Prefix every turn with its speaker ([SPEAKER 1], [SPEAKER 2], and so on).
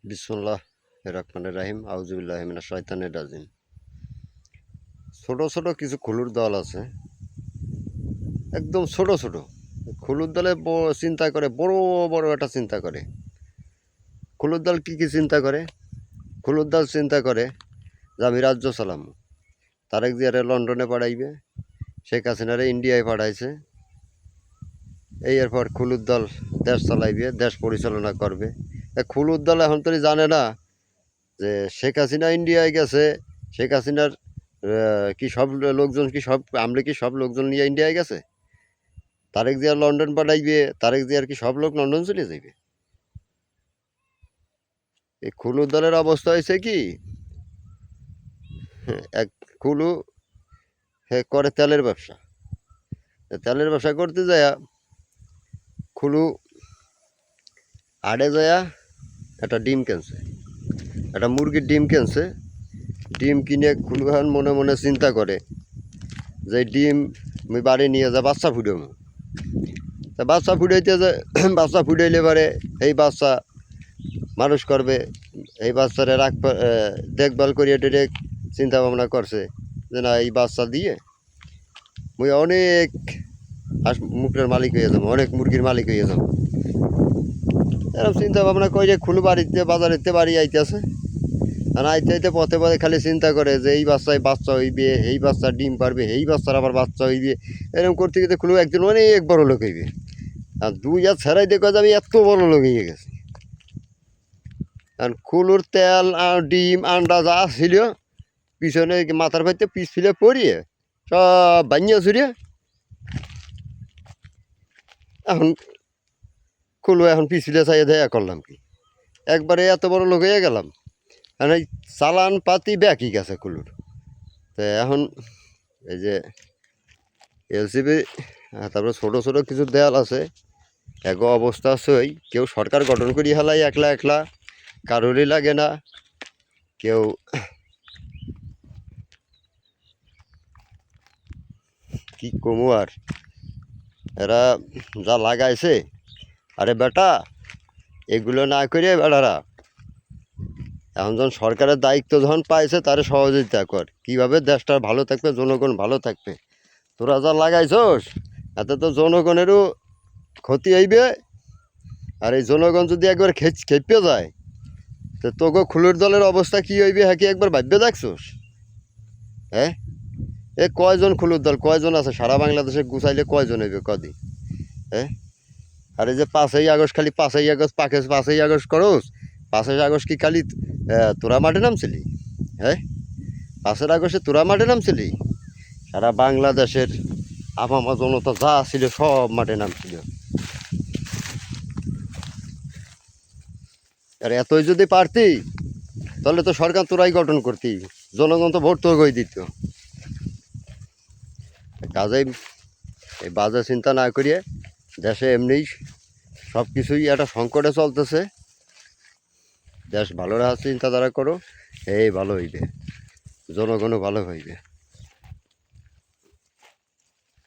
[SPEAKER 1] বিসমুল্লাহ রহমানির রাহিম আউযুবিল্লাহি মিনাশ শাইতানির রাজিম। ছোট ছোট কিছু খুলুর দল আছে, একদম ছোট ছোট খুলুর দলে চিন্তা করে, বড় বড় একটা চিন্তা করে। খুলুর দল কি চিন্তা করে? খুলুর দল চিন্তা করে যে আমি রাজ্য চালাম। তারেক জিয়ারে লন্ডনে পাঠাইবে, শেখ হাসিনারে ইন্ডিয়ায় পাঠাইছে। এরপর খুলুর দল দেশ চালাইবে, দেশ পরিচালনা করবে। খুলুর দল এখন তো জানে না যে শেখ হাসিনা ইন্ডিয়ায় গেছে। শেখ হাসিনার কি সব লোকজন, কি সব আমলে কি সব লোকজন নিয়ে ইন্ডিয়ায় গেছে? তারেক জিয়ার লন্ডন পাঠাইবে, তারেক জিয়ার কি সব লোক লন্ডন চলে যাইবে? এই খুলু দলের অবস্থা হয়েছে কি, এক খুলু করে তেলের ব্যবসা। তেলের ব্যবসা করতে যায় খুলু আড়ে যায় একটা ডিম কিনছে, একটা মুরগির ডিম কিনছে। ডিম কিনে খুলু এখন মনে মনে চিন্তা করে যে ডিম আমি বাড়ি নিয়ে যা বাচ্চা ফুটাবো। তা বাচ্চা ফুটাইতে যায়, বাচ্চা ফুটাইলে পারে এই বাচ্চা মানুষ করবে, এই বাচ্চারা দেখভাল করিয়ে ডিরেক্ট চিন্তা ভাবনা করছে যে না, এই বাচ্চা দিয়ে মুই অনেক মুখের মালিক হয়ে যাবো, অনেক মুরগির মালিক হয়ে যাবো। এরকম চিন্তা ভাবনা করে খুলু বাড়িতে বাজারেতে বাড়ি আইতেছে। আর আইতে আইতে পথে পথে খালি চিন্তা করে যে এই বাচ্চায় বাচ্চা হইবে, এই বাচ্চা ডিম পারবে, এই বাচ্চার আবার বাচ্চা হইবে। এরকম করতে গেলে খুলু একজন অনেক বড় লোক হইবে। আর দুই আর ছেড়াই দেখো যে আমি এত বড় লোক হয়ে গেছি। আর খুলুর তেল আর ডিম আন্ডা যা ছিল পিছনে মাথার ভাইতে পিছ ফিলে পড়িয়ে সব বানিয়ে ছুড়িয়ে এখন খুলু এখন পিছ ফিলে চাইয়ে দেয়া করলাম কি, একবারে এত বড় লোক হয়ে গেলাম। আর এই চালান পাতি ব্যাকই গেছে খুলুর। তো এখন এই যে এলসিবি, তারপরে ছোটো ছোটো কিছু দেয়াল আছে, এক অবস্থা আছে। ওই কেউ সরকার গঠন করি হেলাই একলা একলা, কারোরই লাগে না। কেউ কি কমু আর, এরা যা লাগাইছে। আরে বেটা, এগুলো না করে বেটারা এখন যখন সরকারের দায়িত্ব যখন পাইছে তারে সহযোগিতা কর, কীভাবে দেশটা ভালো থাকবে, জনগণ ভালো থাকবে। তোরা যা লাগাইছস এতে তো জনগণেরও ক্ষতি হইবে। আর এই জনগণ যদি একবার খেপে যায় তো তোকে খুলুর দলের অবস্থা কি হইবে, হ্যাঁ কি একবার ভাববে দেখছস? হ্যাঁ, এ কয়জন খুলুর দল, কয়জন আছে সারা বাংলাদেশে গুছাইলে কয়জন হইবে কদিন? হ্যাঁ, আর এই যে 5ই আগস্ট, খালি 5ই আগস্ট 5ই আগস্ট করস। 5ই আগস্ট কি খালি তোরা মাঠে নামছিলি? হ্যাঁ, 5ই আগস্টে তোরা মাঠে নামছিলি? সারা বাংলাদেশের আপামা জনতা যা ছিল সব মাঠে নামছিল। আর এতই যদি পারতি তাহলে তো সরকার তোরাই গঠন করতি, জনগণ তো ভোট তোকেই দিত। কাজেই এই বাজে চিন্তা না করিয়ে দেশে এমনিই সব কিছুই একটা সংকটে চলতেছে, দেশ ভালো রাখার চিন্তাধারা করো, এই ভালো হইবে, জনগণও ভালো হইবে।